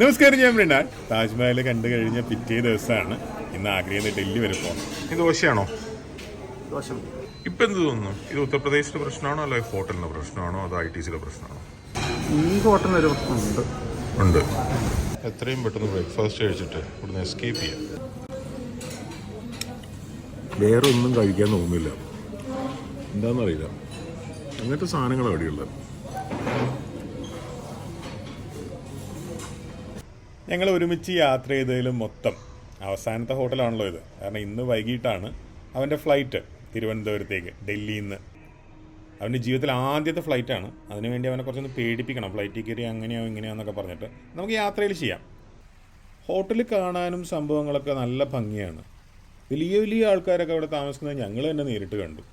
നമസ്കാരം, ഞാൻ മൃണാൽ. താജ്മഹൽ കണ്ടു കഴിഞ്ഞ പിറ്റേ ദിവസമാണ് ഇന്ന് ആഗ്രയിൽ നിന്ന് ഡൽഹി വരെ പോകുന്നത്. ഇത് ദോശയാണോ? ഇപ്പൊ എന്ത് തോന്നുന്നു? ഇത് ഉത്തർപ്രദേശിലെ പ്രശ്നമാണോ അല്ലെ ഹോട്ടലിന്റെ പ്രശ്നമാണോ അതോ ITCയുടെ പ്രശ്നമാണോ? ഈ ഹോട്ടലിനൊരു പ്രശ്നമുണ്ട്. ഉണ്ട്. എത്രയും പെട്ടെന്ന് ബ്രേക്ക്ഫാസ്റ്റ് കഴിച്ചിട്ട് ഇവിടുന്ന് എസ്കേപ്പ് ചെയ്യാം. വേറെ ഒന്നും കഴിക്കാൻ തോന്നുന്നില്ല. എന്താണെന്നറിയില്ല, അങ്ങനത്തെ സാധനങ്ങളാണ് അവിടെയുള്ളത്. ഞങ്ങൾ ഒരുമിച്ച് യാത്ര ചെയ്തതിലും മൊത്തം അവസാനത്തെ ഹോട്ടലാണല്ലോ ഇത്. കാരണം ഇന്ന് വൈകിട്ടാണ് അവൻ്റെ ഫ്ലൈറ്റ് തിരുവനന്തപുരത്തേക്ക്, ഡൽഹിയിൽ നിന്ന്. അവൻ്റെ ജീവിതത്തിൽ ആദ്യത്തെ ഫ്ലൈറ്റാണ്. അതിനുവേണ്ടി അവനെ കുറച്ചൊന്ന് പേടിപ്പിക്കണം. ഫ്ലൈറ്റിൽ കയറി അങ്ങനെയോ ഇങ്ങനെയാന്നൊക്കെ പറഞ്ഞിട്ട് നമുക്ക് യാത്രയിൽ ചെയ്യാം. ഹോട്ടലിൽ കാണാനും സംഭവങ്ങളൊക്കെ നല്ല ഭംഗിയാണ്. വലിയ വലിയ ആൾക്കാരൊക്കെ അവിടെ താമസിക്കുന്നത് ഞങ്ങൾ തന്നെ നേരിട്ട് കണ്ടു.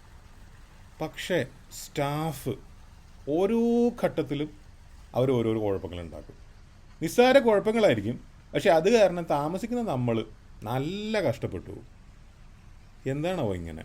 പക്ഷേ സ്റ്റാഫ് ഓരോ ഘട്ടത്തിലും അവർ ഓരോരോ കുഴപ്പങ്ങളുണ്ടാക്കും. നിസ്സാര കുഴപ്പങ്ങളായിരിക്കും, പക്ഷെ അത് കാരണം താമസിക്കുന്ന നമ്മൾ നല്ല കഷ്ടപ്പെട്ടു. എന്താണോ ഇങ്ങനെ?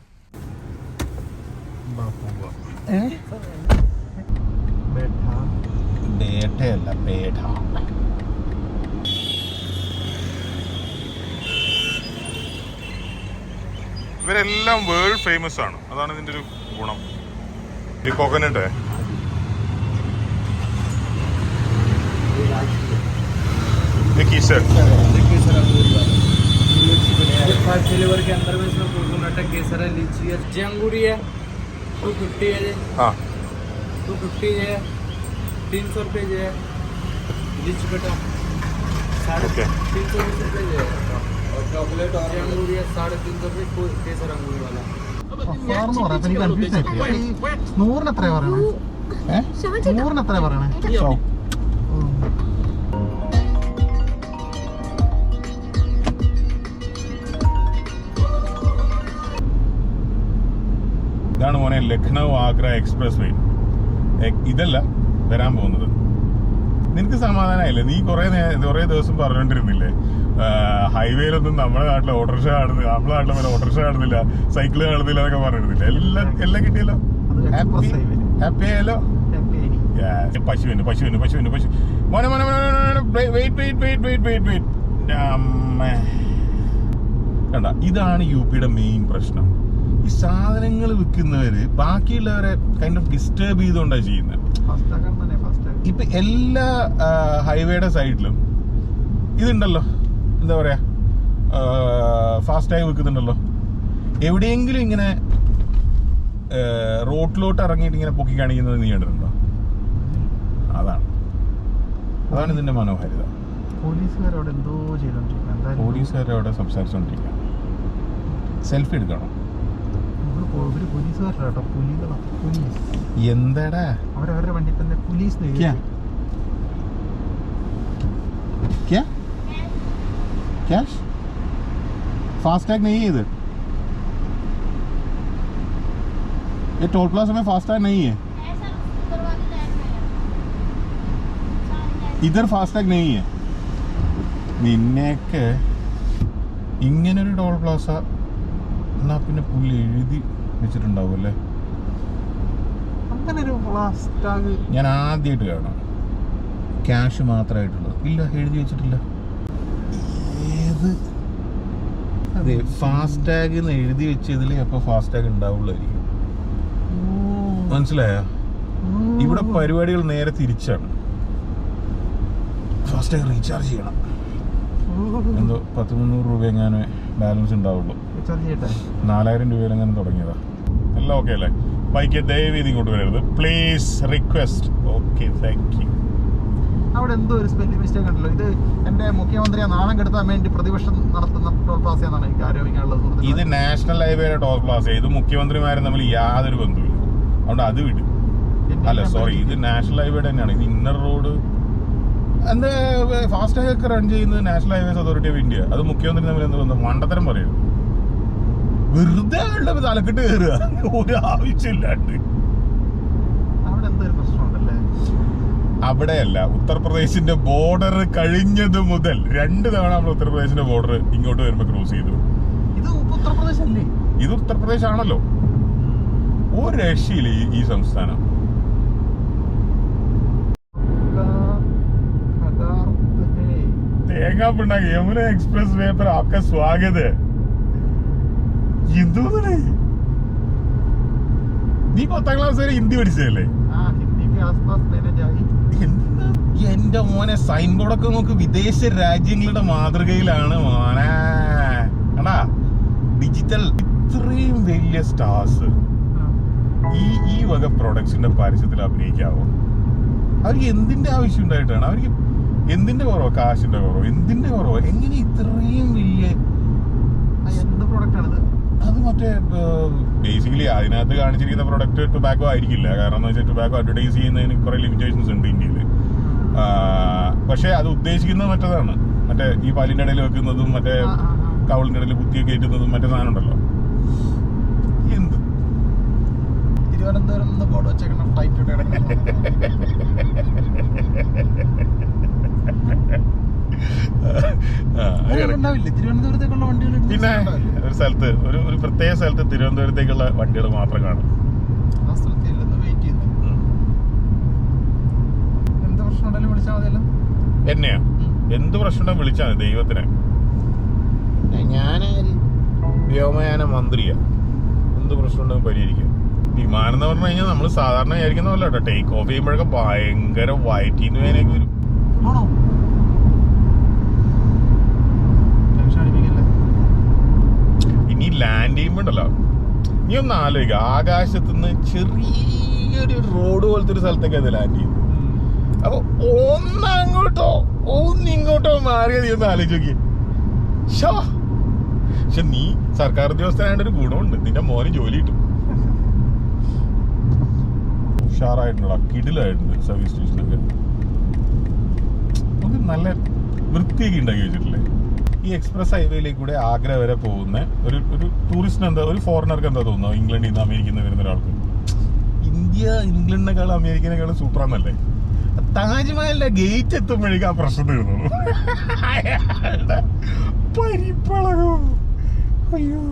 ഇവരെല്ലാം വേൾഡ് ഫേമസ് ആണ്. അതാണ് ഇതിൻ്റെ ഒരു ഗുണം. ഈ കോക്കനട്ട് केसर फ्लेवर के अंदर में इसमें कोकोनट है, केसर है, लीची है, अंगूरी है। 250 है। हाँ 250 है। 300 रुपये है। लीची कटा 350 रुपये है। और चॉकलेट और अंगूरी है 350 रुपये। केसर अंगूरी वाला ഇതാണ് മോനെ ലക്നൗ ആഗ്ര എക്സ്പ്രസ് വേ. ഇതല്ല വരാൻ പോകുന്നത്. നിനക്ക് സമാധാനമായില്ലേ? നീ കുറേ ദിവസം പറഞ്ഞുകൊണ്ടിരുന്നില്ലേ ഹൈവേയിലൊന്നും നമ്മുടെ നാട്ടിലെ ഓട്ടോറിക്ഷ കാണുന്നില്ല, നമ്മുടെ നാട്ടിലെ പോലെ ഓട്ടോറിക്ഷ കാണുന്നില്ല, സൈക്കിള് കാണുന്നില്ല എന്നൊക്കെ പറഞ്ഞിരുന്നില്ല. എല്ലാം കിട്ടിയല്ലോ. ഹാപ്പി ആയല്ലോ. പശുവിന് മോനെ വെയിറ്റ്. കണ്ട, ഇതാണ് UPയുടെ മെയിൻ പ്രശ്നം. ഈ സാധനങ്ങൾ വിൽക്കുന്നവര് ബാക്കിയുള്ളവരെ കൈൻഡ് ഓഫ് ഡിസ്റ്റർബ് ചെയ്തുകൊണ്ടാണ് ചെയ്യുന്നത്. ഇപ്പൊ എല്ലാ ഹൈവേയുടെ സൈഡിലും ഇതുണ്ടല്ലോ, എന്താ പറയാ, ഫാസ്റ്റാഗ് വിൽക്കുന്നുണ്ടല്ലോ. എവിടെയെങ്കിലും ഇങ്ങനെ റോഡിലോട്ട് ഇറങ്ങിയിട്ട് ഇങ്ങനെ പൊക്കി കാണിക്കുന്നത് നീ കണ്ടിട്ടുണ്ടോ? അതാണ് ഇതിന്റെ മനോഹാരിത. പോലീസുകാരോട് സംസാരിച്ചോണ്ടിരിക്കുക. സെൽഫി എടുക്കണം. എന്താടാ അവരവരുടെ വണ്ടി തന്നെ പോലീസ് कैश फास्टैग नहीं है इधर. ये टोल प्लाजा में फास्टैग नहीं है. इधर फास्टैग नहीं है. നിന്നെയൊക്കെ ഇങ്ങനൊരു ടോൾ പ്ലാസ എന്നാ പിന്നെ പുള്ളി എഴുതി വെച്ചിട്ടുണ്ടാവും അല്ലേ? അങ്ങനൊരു ഫാസ്റ്റാഗ് ഞാൻ ആദ്യമായിട്ട് കാണാം. ക്യാഷ് മാത്രമായിട്ടുള്ളത്. ഇല്ല, എഴുതി വെച്ചിട്ടില്ല. ഏത് അതെ ഫാസ്റ്റാഗ് എന്ന് എഴുതി വെച്ചതിൽ അപ്പൊ ഫാസ്റ്റാഗ് ഉണ്ടാവുള്ളായിരിക്കും. മനസ്സിലായോ? ഇവിടെ പരിപാടികൾ നേരെ തിരിച്ചാണ്. ഫാസ്റ്റാഗ് റീചാർജ് ചെയ്യണം. എന്തോ 100-300 രൂപ എങ്ങനെ ബാലൻസ് ഉണ്ടാവുള്ളൂ. 4000 രൂപയിലെങ്ങനെ തുടങ്ങിയതാ. എല്ലാം ഓക്കെ അല്ലേ? ബൈക്ക് ദയവേദി ഇങ്ങോട്ട് വരരുത് please, request. Okay, thank you. അവിടെ എന്തോ ഒരു സ്പെല്ലിംഗ് മിസ്റ്റേക്ക് ഉണ്ടല്ലോ. ഇത് എന്റെ മുഖ്യമന്ത്രിയെ നാണം കെടുത്താൻ വേണ്ടി പ്രതിപക്ഷം നടത്തുന്ന ടോൾ പ്ലാസ എന്നാണ് എനിക്ക് ആരോപിക്കാനുള്ളത്. ഇത് നാഷണൽ ഹൈവേയുടെ ടോൾ പ്ലാസ. ഇത് മുഖ്യമന്ത്രിമാരും തമ്മിൽ യാതൊരു ബന്ധവുമില്ല. അതുകൊണ്ട് അത് വിടും. അല്ല സോറി, ഇത് നാഷണൽ ഹൈവേയുടെ തന്നെയാണ്. ഇത് ഇന്നർ റോഡ്. എന്താ ഫാസ്റ്റാഗ് ഒക്കെ റൺ ചെയ്യുന്നത് national highways authority of India. അത് മുഖ്യമന്ത്രി തമ്മിൽ എന്ത് ബന്ധം? മണ്ടത്തരം പറയരുത്. വെറുതെ ആളുടെ തലക്കെട്ട് കയറുക ഒരു ആവശ്യമില്ലാണ്ട്. അവിടെ എന്തൊരു പ്രശ്നമുണ്ടല്ലേ? അവിടെയല്ല, ഉത്തർപ്രദേശിന്റെ ബോർഡർ കഴിഞ്ഞത് മുതൽ 2 തവണ നമ്മൾ ഉത്തർപ്രദേശിന്റെ ബോർഡർ ഇങ്ങോട്ട് വരുമ്പോ ക്രോസ് ചെയ്തു. ഇത് ഉത്തർപ്രദേശ് അല്ലേ? ഇത് ഉത്തർപ്രദേശ് ആണല്ലോ. ഒരു രക്ഷയില്ല ഈ സംസ്ഥാനം. തേങ്ങാ പിണ്ണാക്ക് യമുന എക്സ്പ്രസ് വേ पर आपका स्वागत है. എന്തോന്നേ നീ 10ാം ക്ലാസ് വരെ ഹിന്ദി പഠിച്ചതല്ലേ? എന്റെ മോനെ സൈൻ ബോർഡൊക്കെ നോക്ക്, വിദേശ രാജ്യങ്ങളുടെ മാതൃകയിലാണ് മോനെ. കണ്ടാ ഡിജിറ്റൽ. ഇത്രയും വലിയ സ്റ്റാർസ് ഈ വക പ്രൊഡക്ട്സിന്റെ പരസ്യത്തിൽ അഭിനയിക്കാവോ? അവർക്ക് എന്തിന്റെ ആവശ്യം ഉണ്ടായിട്ടാണ്? അവർക്ക് എന്തിന്റെ കുറവോ? കാശിന്റെ കുറവോ? എന്തിന്റെ കുറവോ? എങ്ങനെ ഇത്രയും വലിയ എന്ത് പ്രൊഡക്റ്റ് ആണിത്? അത് മറ്റേ ബേസിക്കലി അതിനകത്ത് കാണിച്ചിരിക്കുന്ന പ്രൊഡക്റ്റ് ടൊബാക്കോ ആയിരിക്കില്ല. കാരണം എന്ന് വെച്ചാൽ ടൊബാക്കോ അഡ്വർടൈസ് ചെയ്യുന്നതിന് കുറെ ലിമിറ്റേഷൻസ് ഉണ്ട് ഇന്ത്യയിൽ. പക്ഷെ അത് ഉദ്ദേശിക്കുന്നത് മറ്റേതാണ്. മറ്റേ ഈ പാലിന്റെ ഇടയിൽ വെക്കുന്നതും മറ്റേ കവളിന്റെ ഇടയിൽ കുത്തിയൊക്കെ കയറ്റുന്നതും മറ്റേ സാധനം ഉണ്ടല്ലോ. എന്ത് തിരുവനന്തപുരം ബോർഡ് വെച്ചേക്കണം ഫ്ലൈറ്റ് തിരുവനന്തപുരത്തേക്കുള്ള വണ്ടികൾ. പിന്നെ ഒരു സ്ഥലത്ത് ഒരു പ്രത്യേക സ്ഥലത്ത് തിരുവനന്തപുരത്തേക്കുള്ള വണ്ടികൾ മാത്രം കാണും. ആ സ്ഥലത്ത് വെയിറ്റ് ചെയ്യുന്നു. എന്ത് പ്രശ്നം ഉണ്ടെങ്കിലും വിളിച്ചാൽ മതിയല്ലോ. എന്നെയാ എന്ത് പ്രശ്നം വിളിച്ചാൽ മതി ദൈവത്തിനെ. ഞാൻ വ്യോമയാന മന്ത്രിയാ. എന്ത് പ്രശ്നം ഉണ്ടെങ്കിൽ പരിഹരിക്കും. വിമാനം എന്ന് പറഞ്ഞു കഴിഞ്ഞാൽ നമ്മൾ സാധാരണ വിചാരിക്കുന്ന പോലെ കേട്ടോ. ടേക്ക് ഓഫ് ചെയ്യുമ്പോഴൊക്കെ ഭയങ്കര വയറ്റിന്ന് വേനൊക്കെ വരും. ഇനി ലാൻഡ് ചെയ്യുമ്പോണ്ടല്ലോ, നീ ഒന്ന് ആലോചിക്കുക, ആകാശത്തുനിന്ന് ചെറിയൊരു റോഡ് പോലത്തെ ഒരു സ്ഥലത്തൊക്കെ അത് ലാൻഡ് ചെയ്യും. അപ്പൊ ഒന്നങ്ങോട്ടോ ഒന്നിങ്ങോട്ടോ മാറിയത് നീ ഒന്ന് ആലോചിച്ച് നോക്കി. പക്ഷെ നീ സർക്കാർ ഉദ്യോഗസ്ഥനായിട്ട് ഒരു ഗുണമുണ്ട്, നിന്റെ മോന് ജോലി കിട്ടും. ഉഷാറായിട്ടുള്ള കിടിലായിട്ടുണ്ട് സർവീസ് സ്റ്റേഷനൊക്കെ. നമുക്ക് നല്ല വൃത്തിയൊക്കെ ഉണ്ടാക്കി വെച്ചിട്ടില്ലേ. ഈ എക്സ്പ്രസ് ഹൈവേയിലേക്ക് കൂടെ ആഗ്ര വരെ പോകുന്ന ഒരു ടൂറിസ്റ്റിന് എന്താ, ഒരു ഫോറിനർക്ക് എന്താ തോന്നുന്നു ഇംഗ്ലണ്ടിൽ നിന്ന് അമേരിക്കയിൽ നിന്ന് വരുന്ന ഒരാൾക്ക്? ഇംഗ്ലണ്ടിനേക്കാളും അമേരിക്കനേക്കാളും സൂപ്പറാന്നല്ലേ? താജ്മഹലിന്റെ ഗേറ്റ് എത്തുമ്പോഴേക്കും ആ പ്രശ്നം തീർന്നു. പരിപ്പളകും. അയ്യോ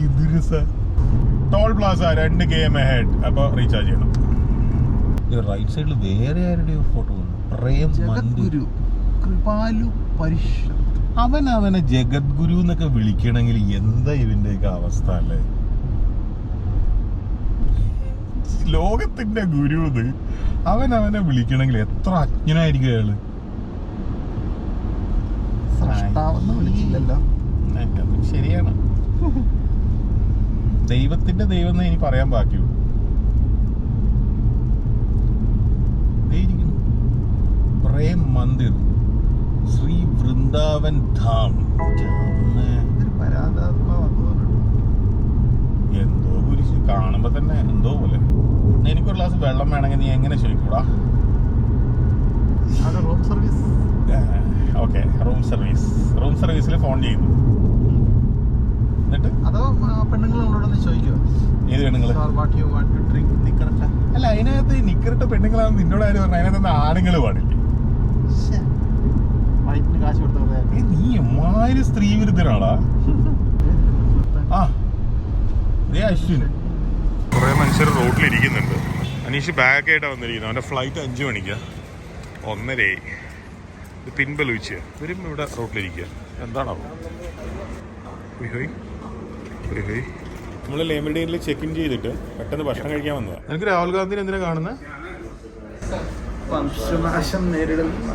ഇതൊരു ടോൾ പ്ലാസ 2 km ahead. അപ്പൊ റീചാർജ് ചെയ്യണം. റൈറ്റ് സൈഡിൽ വേറെ ആരുടെയോ ഫോട്ടോ അവനെ ജഗദ്ഗുരു എന്നൊക്കെ വിളിക്കണമെങ്കിൽ എന്താ ഇവന്റെയൊക്കെ അവസ്ഥ അല്ലേ? ലോകത്തിന്റെ ഗുരു അവനെ വിളിക്കണമെങ്കിൽ എത്ര അജ്ഞനായിരിക്കും അയാള്. വിളിച്ചില്ലല്ലോ. ശരിയാണ്. ദൈവത്തിന്റെ ദൈവം എന്നേ ഇനി പറയാൻ ബാക്കിയുള്ളൂ. പ്രേം മന്ദിർ ശ്രീ വൃന്ദാവൻ ധാം. എന്തോ കുരിശ് കാണുമ്പോ തന്നെ എന്തോ പോലെ. എനിക്കൊരു ഗ്ലാസ് വെള്ളം വേണമെങ്കിൽ നീ എങ്ങനെ ചോദിക്കൂടാ? Room service. ഓക്കെ, റൂം സർവീസിൽ ഫോൺ ചെയ്യുന്നു. എന്നിട്ട് അതോ പെണ്ണുങ്ങൾ നമ്മളോടൊന്ന് ചോദിക്കുമോ? ഏത് പെണ്ണുങ്ങള്? അല്ല, അതിനകത്ത് നിക്കറിട്ട പെണ്ണുങ്ങളാണെന്ന് നിന്നോട് ആര് പറഞ്ഞു? അതിനകത്ത് ആണുങ്ങൾ പാടില്ലേ? കാശ് കൊടുത്തത് നീ എമ്മാതിരി സ്ത്രീ വിരുദ്ധനാളാ. ആ അശ്വിൻ. കുറെ മനുഷ്യർ റോഡിലിരിക്കുന്നുണ്ട്. അനീഷ് ബാഗ് ആയിട്ടാണ് വന്നിരിക്കുന്നത്. അവന്റെ ഫ്ലൈറ്റ് 5 മണിക്കാ. 1:30 പിൻബലൂച്ച് ഇവരും ഇവിടെ റോഡിലിരിക്കുക. എന്താണോ? നമ്മൾ ലേമഡിയനിൽ ചെക്ക് ഇൻ ചെയ്തിട്ട് പെട്ടെന്ന് ഭക്ഷണം കഴിക്കാൻ വന്നതാണ്. എനിക്ക് രാഹുൽ ഗാന്ധിനെ എന്തിനാ കാണുന്നത്? വംശനാശം നേരിടുന്ന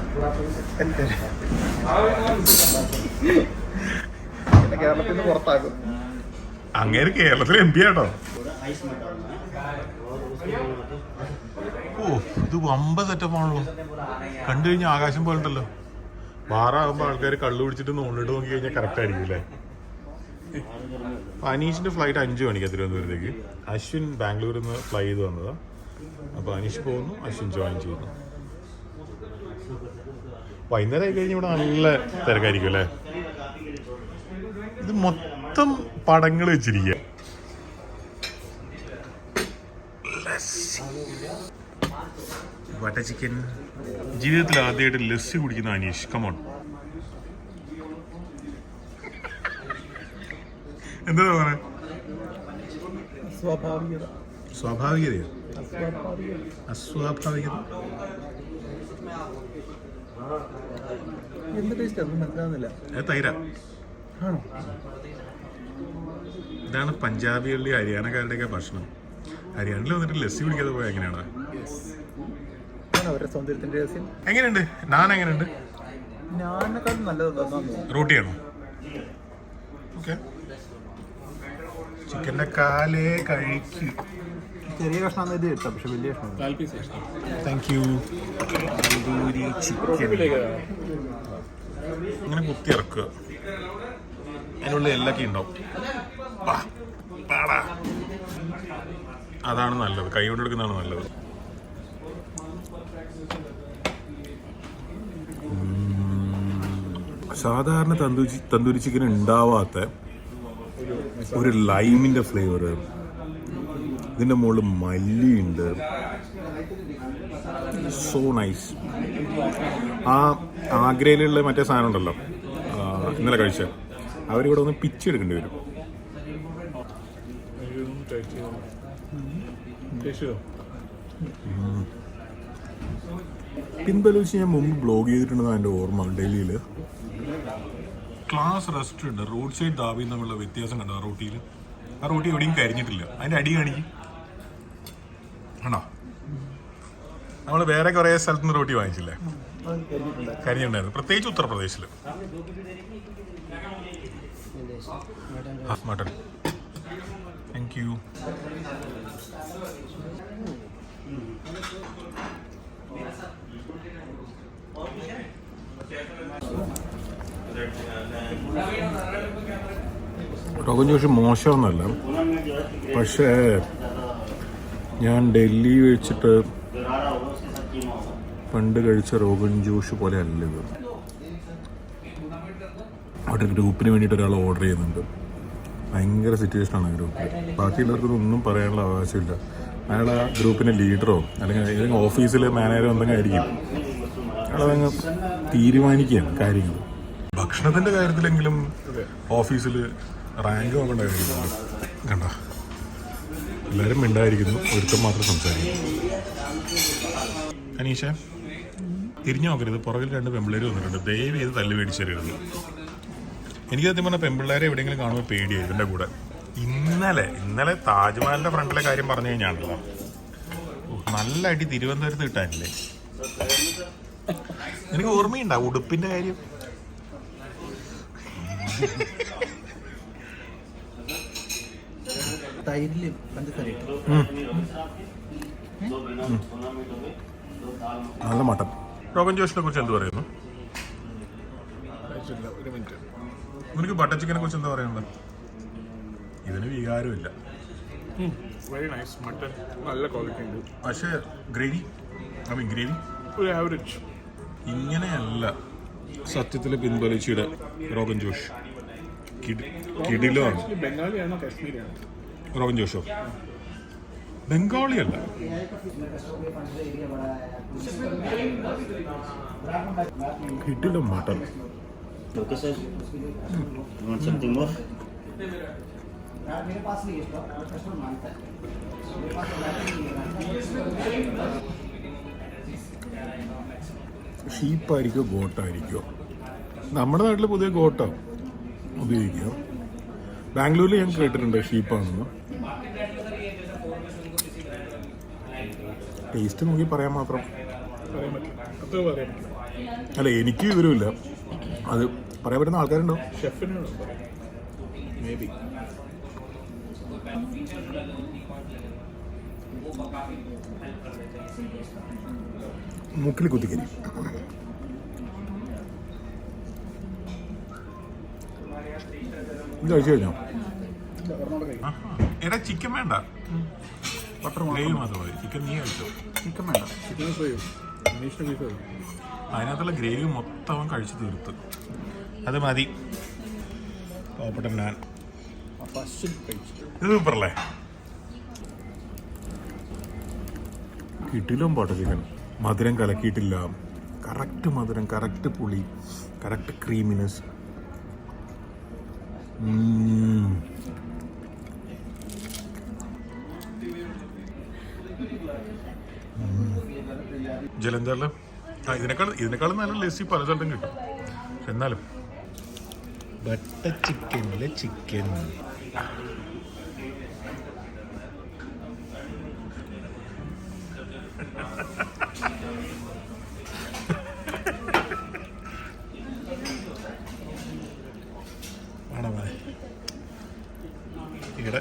കേരളത്തിൽ നിന്ന് പുറത്താക്കും. അങ്ങേര് കേരളത്തിലെ MP ആട്ടോ. ഓ, ഇത് വമ്പ സെറ്റപ്പാണല്ലോ. കണ്ടു കഴിഞ്ഞാൽ ആകാശം പോലുണ്ടല്ലോ. ബാറാകുമ്പോൾ ആൾക്കാർ കള്ളു പിടിച്ചിട്ട് നോണ്ടിട്ട് നോക്കി കഴിഞ്ഞാൽ കറക്റ്റ് ആയിരിക്കും അല്ലേ? അനീഷിന്റെ ഫ്ലൈറ്റ് 5 മണിക്കാണ് തിരുവനന്തപുരത്തേക്ക്. അശ്വിൻ ബാംഗ്ലൂരിൽ നിന്ന് ഫ്ലൈ ചെയ്ത് വന്നതാ. അപ്പോൾ അനീഷ് പോകുന്നു, അശ്വിൻ ജോയിൻ ചെയ്യുന്നു. വൈകുന്നേരം ആയി കഴിഞ്ഞ് ഇവിടെ നല്ല തിരക്കായിരിക്കും അല്ലേ? ഇത് മൊത്തം പടങ്ങൾ വെച്ചിരിക്കുക. Butter chicken. ജീവിതത്തിൽ ആദ്യമായിട്ട് ലസ്സി കുടിക്കുന്ന അനീഷ്. കമോൺ. എന്താ തോന്നണേ? സ്വാഭാവികതയോ? അസ്വാഭാവികത. എന്ത് ടേസ്റ്റ് ഒന്നും മനസ്സിലാവുന്നില്ല. അത് തൈര. ആണോ? ഇതാണ് പഞ്ചാബികളുടെ ഹരിയാനക്കാരുടെയൊക്കെ ഭക്ഷണം. ഹരിയാനയിൽ വന്നിട്ട് ലസ്സി കുടിക്കാതെ പോയാൽ എങ്ങനെയാണ്? അവരുടെ സൗന്ദര്യത്തിന്റെ രഹസ്യം. എങ്ങനെയുണ്ട് നാൻ? എങ്ങനെയുണ്ട്? ഞാനെക്കാളും നല്ലത് റോട്ടിയാണോ? ഓക്കെ. ചിക്കൻ്റെ കാലേ കഴിക്ക്. ചെറിയ കഷ്ണം ഇത് കിട്ടാം, പക്ഷെ വലിയ കഷ്ണം. Thank you. തന്തൂരി ചിക്കൻ ഇങ്ങനെ കുത്തി ഇറക്കുക. അതിനുള്ളിൽ എല്ലൊക്കെ ഉണ്ടാവും. അതാണ് നല്ലത്, കൈ കൊണ്ട് എടുക്കുന്നതാണ് നല്ലത്. സാധാരണ തന്തൂരി ചിക്കൻ ഉണ്ടാവാത്ത ഒരു ലൈമിൻ്റെ ഫ്ലേവർ, ഇതിൻ്റെ മുകളിൽ മല്ലിയുണ്ട്. So nice. ആ ആഗ്രയിലുള്ള മറ്റേ സാധനം ഉണ്ടല്ലോ ഇന്നലെ കഴിച്ച, അവരിവിടെ ഒന്ന് പിച്ചെടുക്കേണ്ടി വരും. പിൻബലൂച്ച് ഞാൻ മുമ്പ് ബ്ലോഗ് ചെയ്തിട്ടുണ്ടെന്ന് എൻ്റെ ഓർമ്മ. ഡൽഹിയിൽ ക്ലാസ് റെസ്റ്റോറൻറ്റ് റോഡ് സൈഡ് ധാബയും തമ്മിലുള്ള വ്യത്യാസം കണ്ടോ? ആ റോട്ടിയിൽ, ആ റോട്ടി എവിടെയും കരിഞ്ഞിട്ടില്ല. അതിൻ്റെ അടി കാണിക്കും ആണോ? നമ്മൾ വേറെ കുറേ സ്ഥലത്ത് നിന്ന് റോട്ടി വാങ്ങിച്ചില്ലേ, കരിഞ്ഞിട്ടുണ്ടായിരുന്നു, പ്രത്യേകിച്ച് ഉത്തർപ്രദേശിൽ. Mutton. Thank you. Rogan Josh മോശമൊന്നുമല്ല, പക്ഷേ ഞാൻ ഡൽഹി വെച്ചിട്ട് പണ്ട് കഴിച്ച റോഗൻ ജോഷ് പോലെ അല്ല ഇത്. അവിടെ ഗ്രൂപ്പിന് വേണ്ടിയിട്ട് ഒരാൾ ഓർഡർ ചെയ്യുന്നുണ്ട്. ഭയങ്കര സിറ്റുവേഷനാണ് ആ ഗ്രൂപ്പിൽ. ബാക്കിയുള്ളവർക്കൊന്നും ഒന്നും പറയാനുള്ള അവകാശമില്ല. അയാൾ ആ ഗ്രൂപ്പിൻ്റെ ലീഡറോ അല്ലെങ്കിൽ ഏതെങ്കിലും ഓഫീസിൽ മാനേജറോ എന്തെങ്കിലും ആയിരിക്കും. അയാളതങ്ങ് തീരുമാനിക്കുകയാണ് കാര്യങ്ങൾ. ഭക്ഷണത്തിൻ്റെ കാര്യത്തിലെങ്കിലും ഓഫീസിൽ റാങ്ക് നോക്കേണ്ട കാര്യമില്ല. കണ്ട എല്ലാവരും മിണ്ടായിരിക്കുന്നു, ഒരുത്തം മാത്രം സംസാരിക്കുന്നു. അനീഷ തിരിഞ്ഞു നോക്കരുത്, പുറകിൽ 2 പെമ്പിള്ളേർ വന്നിട്ടുണ്ട്. ദയവ് ചെയ്ത് തല്ല് മേടിച്ചരുത്. എനിക്ക് സത്യം പറഞ്ഞാൽ പെമ്പിള്ളേരെ എവിടെയെങ്കിലും കാണുമ്പോൾ പേടിയായി ഇതിൻ്റെ കൂടെ. ഇന്നലെ താജ്മഹലിൻ്റെ ഫ്രണ്ടിലെ കാര്യം പറഞ്ഞു കഴിഞ്ഞാണല്ലോ, നല്ല അടി തിരുവനന്തപുരത്ത് കിട്ടാനില്ലേ? എനിക്ക് ഓർമ്മയുണ്ടാ ഉടുപ്പിൻ്റെ കാര്യം? നല്ല മട്ടൻ. റോഗൻ ജോഷിനെ കുറിച്ച് എന്ത് പറയുന്നു? നിനക്ക് ബട്ടർ ചിക്കനെ കുറിച്ച് എന്താ പറയാനുള്ളത്? ഇതിന് വികാരമില്ല. വെരി നൈസ് മട്ടൺ, നല്ല ക്വാളിറ്റി ഉണ്ട്. പക്ഷേ ഗ്രേവി ഒരു ആവറേജ്. ഇങ്ങനെയല്ല സത്യത്തിൽ പിൻബലിച്ചിയുടെ റോഗൻ ജോഷ്. കിടിലോ ആണ്. ബംഗാളിയാണോ കാശ്മീരിയാണോ റോഗൻ ജോഷോ? ബംഗാളിയല്ല. കിടിലോ mutton. Okay, sir. You want something more? ഷീപ്പായിരിക്കോ ഗോട്ടായിരിക്കോ? നമ്മുടെ നാട്ടിൽ പുതിയ ഗോട്ടോ ഉപയോഗിക്കുക. ബാംഗ്ലൂരിൽ ഞാൻ കേട്ടിട്ടുണ്ട് ഷീപ്പാണെന്ന്. ടേസ്റ്റ് നോക്കി പറയാൻ മാത്രം. പറയാൻ പറ്റില്ല, അത്ര പറയാൻ പറ്റില്ല. അല്ല, എനിക്ക് വിവരമില്ല. അത് പറയാൻ പറ്റുന്ന ആൾക്കാരുണ്ടോ? ഷെഫിനോട് പറയാം, മേ ബി. മൂക്കിൽ കുത്തിക്കരി. ഇത് കഴിച്ചു കഴിഞ്ഞോ? എടാ ചിക്കൻ വേണ്ട, ബട്ടർ ഗ്രേവി മാത്രം മതി. ചിക്കൻ നീ കഴിച്ചോ? ചിക്കൻ വേണ്ട. ചിക്കൻ ഫ്രൈ മനീഷിന് ബീഫ് ഫ്രൈ. അതിനകത്തുള്ള ഗ്രേവി മൊത്തം അവൻ കഴിച്ച് തീർത്ത്. അത് മതി. പാവപ്പെട്ട ഞാൻ ഇത് സൂപ്പറല്ലേ? കിട്ടിലും പോട്ടെ ചിക്കൻ. മധുരം കലക്കിയിട്ടില്ല, കറക്റ്റ് മധുരം, കറക്റ്റ് പുളി, കറക്റ്റ് ക്രീമിനെസ്. ജലന്ധറിൽ ഇതിനേക്കാളും നല്ല ലസ്സി പല സ്ഥലത്തും കിട്ടും. എന്നാലും ബട്ടർ ചിക്കനിലെ ചിക്കൻ. ഇവിടെ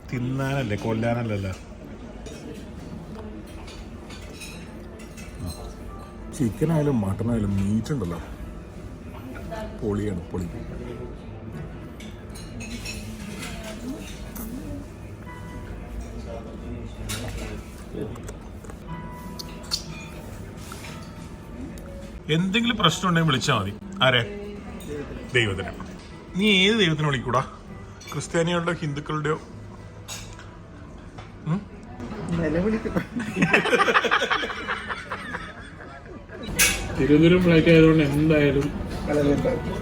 തിന്നാനല്ലേ കൊല്ലാനല്ലല്ലോ. ചിക്കനായാലും മട്ടനായാലും മീറ്റ് ഉണ്ടല്ലോ, പൊളിയാണ് പൊളി. എന്തെങ്കിലും പ്രശ്നം ഉണ്ടെങ്കിൽ വിളിച്ചാൽ മതി. ആരെ? ദൈവത്തിന്. നീ ഏത് ദൈവത്തിനെ വിളിക്കൂടാ? ക്രിസ്ത്യാനികളുടെയോ ഹിന്ദുക്കളുടെയോ? തിരുവനന്തപുരം ഫ്ലൈറ്റ് ആയതുകൊണ്ട് എന്തായാലും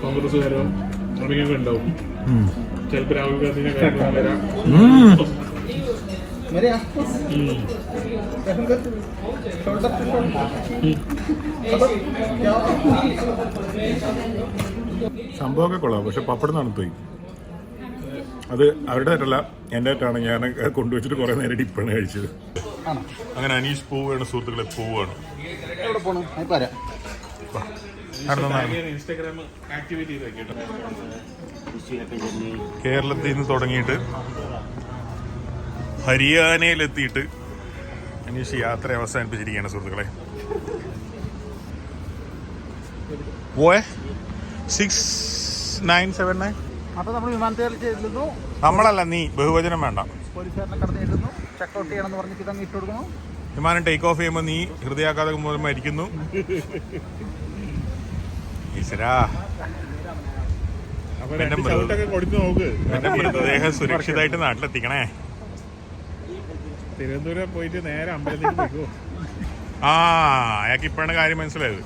കോൺഗ്രസ്സുകാരോ തുടങ്ങിയൊക്കെ ഉണ്ടാവും. ചിലപ്പോൾ രാഹുൽ ഗാന്ധിനെ കാര്യങ്ങൾ വരാം. സംഭവമൊക്കെ കൊള്ളാം, പക്ഷെ പപ്പടം തണുത്തുപോയി. അത് അവരുടെ ആയിട്ടല്ല, എൻ്റെ ആയിട്ടാണ്. ഞാൻ കൊണ്ടുവച്ചിട്ട് കുറേ നേരം ഇപ്പോഴാണ് കഴിച്ചത്. അങ്ങനെ അനീഷ് പോവുകയാണ് സുഹൃത്തുക്കളെ, പോവുകയാണ്. ഇൻസ്റ്റാഗ്രാം ആക്ടിവേറ്റ് ചെയ്ത് വെക്കട്ടോ. കേരളത്തിൽ നിന്ന് തുടങ്ങിയിട്ട് ഹരിയാനയിലെത്തിയിട്ട് അനീഷ് യാത്ര അവസാനിപ്പിച്ചിരിക്കുകയാണ് സുഹൃത്തുക്കളെ. പോയെ 6979. അപ്പൊ നമ്മൾ വിമാനത്തിൽ ചെല്ലുന്നു. നമ്മളല്ല, നീ ബഹുവചനം വേണ്ട. പോലീസുകാരനെ കടന്നു ചെല്ലുന്നു, ചെക്കൗട്ട് ചെയ്യണമെന്ന് പറഞ്ഞിട്ട് ഇതങ്ങ് ഇട്ട് കൊടുക്കുന്നു. വിമാനം ടേക്ക് ഓഫ് ചെയ്യുമ്പോൾ നീ ഹൃദയാഘാതം മൂലം മരിക്കുന്നു. ഈശ്വരാ, എന്റെ മൃതദേഹം സുരക്ഷിതമായിട്ട് നാട്ടിലെത്തിക്കണേ. തിരുവനന്തപുരം പോയിട്ട് നേരെ അമ്പലത്തിലേക്ക് പോയിക്കോ. അയാൾക്ക് ഇപ്പോഴാണ് കാര്യം മനസ്സിലായത്.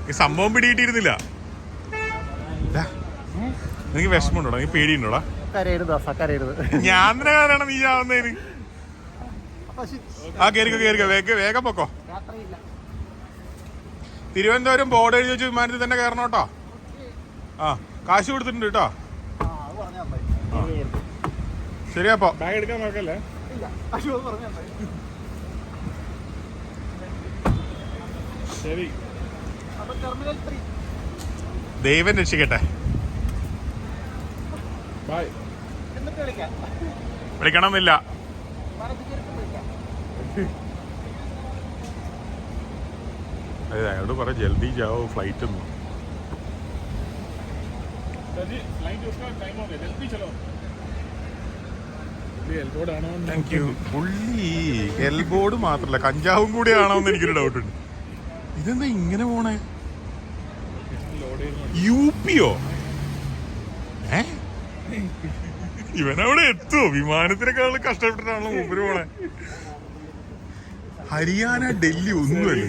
ഈ സംഭവം പിടികിട്ടിയിരുന്നില്ല. എനിക്ക് വിഷമമുണ്ടോടാ? നീ പേടിയുണ്ടോടാ? ഞാൻ തന്നെ കാരണം നീ ആവുന്നതിന്. കേറിക്കോ വേഗം പൊക്കോ. തിരുവനന്തപുരം ബോർഡ് എഴുതി വെച്ച് വിമാനത്തിൽ തന്നെ കയറണം കേട്ടോ. കാശ് കൊടുത്തിട്ടുണ്ട് കേട്ടോ. ശരിയാപ്പോ ബാഗ് എടുക്കാൻ നോക്കല്ലേ. ശരി, ദൈവം രക്ഷിക്കട്ടെ. ബൈ. വിളിക്കണമെന്നില്ല. അയാളോട് പറ ജൽദി ജാവോ, ഫ്ലൈറ്റ് ഒന്നും. Thank you. പുള്ളി എൽബോർഡ് മാത്രല്ല കഞ്ചാവും കൂടി ആണോന്ന് എനിക്കൊരു ഡൗട്ട് ഉണ്ട്. ഇതെന്താ ഇങ്ങനെ പോണേ? UP-യോ? ഇവനവിടെ എത്തുവോ? വിമാനത്തിനേക്കാളും കഷ്ടപ്പെട്ടിട്ടാണല്ലോ മൂപ്പര് പോണേ. ഹരിയാന, ഡൽഹി ഒന്നുമല്ല.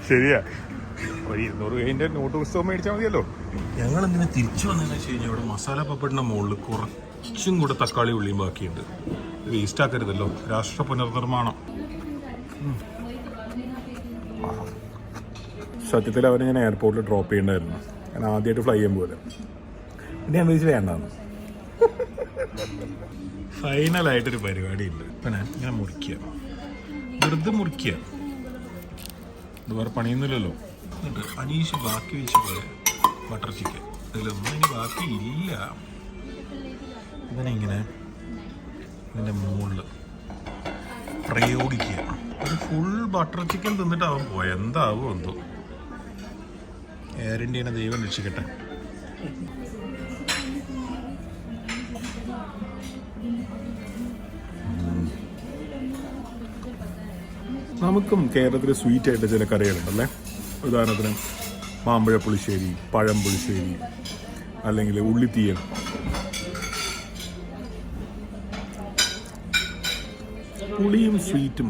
ശരിയാ, ഒരു 200 കഴിഞ്ഞ നോട്ട് പുസ്തകം മേടിച്ചാൽ മതിയല്ലോ. ഞങ്ങൾ എന്തിനാ തിരിച്ചു വന്നതെന്ന് വെച്ച് കഴിഞ്ഞാൽ ഇവിടെ മസാല പപ്പടിന്റെ മുകളിൽ കുറച്ചും കൂടെ തക്കാളി ഉള്ളിയും ബാക്കിയുണ്ട്. വേസ്റ്റ് ആക്കരുതല്ലോ, രാഷ്ട്ര പുനർനിർമ്മാണം. സത്യത്തിൽ അവരെ ഞാൻ എയർപോർട്ടിൽ ഡ്രോപ്പ് ചെയ്യേണ്ടായിരുന്നു. ഞാൻ ആദ്യമായിട്ട് ഫ്ലൈ ചെയ്യാൻ പോലെ. പിന്നെ ഞാൻ വിളിച്ച് വേണ്ടാന്ന്. ഫൈനലായിട്ടൊരു പരിപാടിയുണ്ട്. പിന്നെ ഇങ്ങനെ മുറിക്കുക, വെറുതെ മുറിക്കുക. ഇത് വേറെ പണിയൊന്നുമില്ലല്ലോ. എന്നിട്ട് അനീഷ് ബാക്കി വെച്ച് പോയ ബട്ടർ ചിക്കൻ, ഇതിലൊന്നും ഇനി ബാക്കി ഇല്ല. ഇതിനെങ്ങനെ ഇതിൻ്റെ മുകളിൽ പ്രയോഗിക്കുക. ഒരു ഫുൾ ബട്ടർ ചിക്കൻ തിന്നിട്ടാവും പോയ. എന്താവും എന്തോ. എയർ ഇന്ത്യനെ ദൈവം രക്ഷിക്കട്ടെ. നമുക്കും കേരളത്തിൽ സ്വീറ്റ് ആയിട്ട് ചില കറികളുണ്ടല്ലേ. ഉദാഹരണത്തിന് മാമ്പഴ പുളിശ്ശേരി, പഴം പുളിശ്ശേരി, അല്ലെങ്കിൽ ഉള്ളിത്തീയൽ. പുളിയും സ്വീറ്റും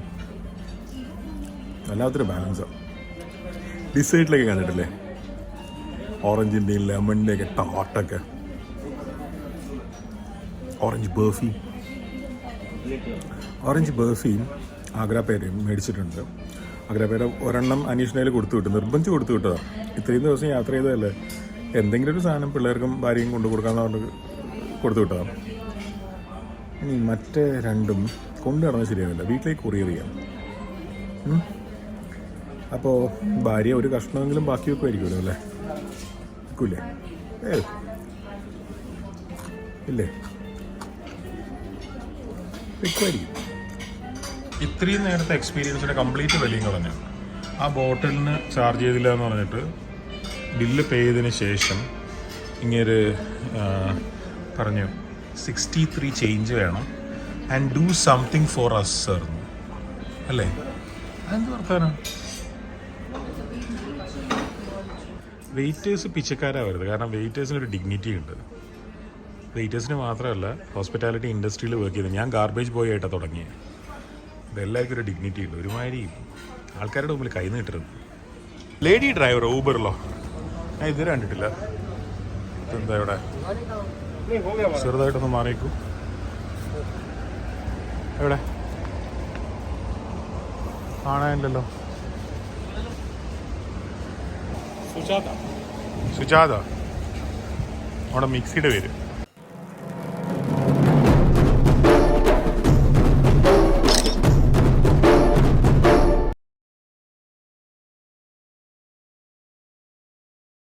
വല്ലാത്തൊരു ബാലൻസാണ്. ഡിസേർട്ടിലൊക്കെ കണ്ടിട്ടില്ലേ, ഓറഞ്ചിൻ്റെയും ലെമണിൻ്റെയൊക്കെ ടാർട്ടൊക്കെ. ഓറഞ്ച് ബർഫിയും ആഗ്ര പേരയും മേടിച്ചിട്ടുണ്ട്. അഗ്രപേര ഒരെണ്ണം അനീഷിനയിൽ കൊടുത്തു വിട്ടു, നിർബന്ധിച്ച് കൊടുത്തു വിട്ടതാണ്. ഇത്രയും ദിവസം യാത്ര ചെയ്തതല്ലേ, എന്തെങ്കിലും ഒരു സാധനം പിള്ളേർക്കും ഭാര്യയും കൊണ്ടു കൊടുക്കാമെന്ന് പറഞ്ഞ് കൊടുത്തു വിട്ടതാണ്. ഇനി മറ്റേ രണ്ടും കൊണ്ടു നടന്നത് ശരിയാവില്ല, വീട്ടിലേക്ക് കൊറിയർ ചെയ്യാം. അപ്പോൾ ഭാര്യ ഒരു കഷ്ണമെങ്കിലും ബാക്കി വെക്കുമായിരിക്കുമല്ലോ അല്ലേ? വെക്കൂലേ? ഇല്ലേ, വെക്കുമായിരിക്കും. ഇത്രയും നേരത്തെ എക്സ്പീരിയൻസിൻ്റെ കംപ്ലീറ്റ് വിലയും കളഞ്ഞു. ആ ബോട്ടിലിന് ചാർജ് ചെയ്തില്ല എന്ന് പറഞ്ഞിട്ട് ബില്ല് പേ ചെയ്തതിന് ശേഷം ഇങ്ങനെ പറഞ്ഞു 63 ചേഞ്ച് വേണം and do something for us sir അല്ലേ? അതെന്ത് വർത്താനം? വെയിറ്റേഴ്സ് പിച്ചക്കാരാവരുത്, കാരണം വെയിറ്റേഴ്സിനൊരു ഡിഗ്നിറ്റി ഉണ്ട്. വെയിറ്റേഴ്സിന് മാത്രമല്ല, ഹോസ്പിറ്റാലിറ്റി ഇൻഡസ്ട്രിയിൽ വർക്ക് ചെയ്ത് ഞാൻ ഗാർബേജ് ബോയ് ആയിട്ടാണ് തുടങ്ങിയത്. ഇതെല്ലാവർക്കും ഒരു ഡിഗ്നിറ്റി ഉണ്ട്. ഒരുമാതിരി ആൾക്കാരുടെ മുമ്പിൽ കൈ നീട്ടരുത്. Lady driver ഊബറിലോ? ഞാൻ ഇതുവരെ കണ്ടിട്ടില്ല. ഇതെന്താ ഇവിടെ ചെറുതായിട്ടൊന്ന് മാറിയേക്കൂ. എവിടെ കാണാനില്ലല്ലോ. സുജാത അവിടെ മിക്സിയുടെ പേര്.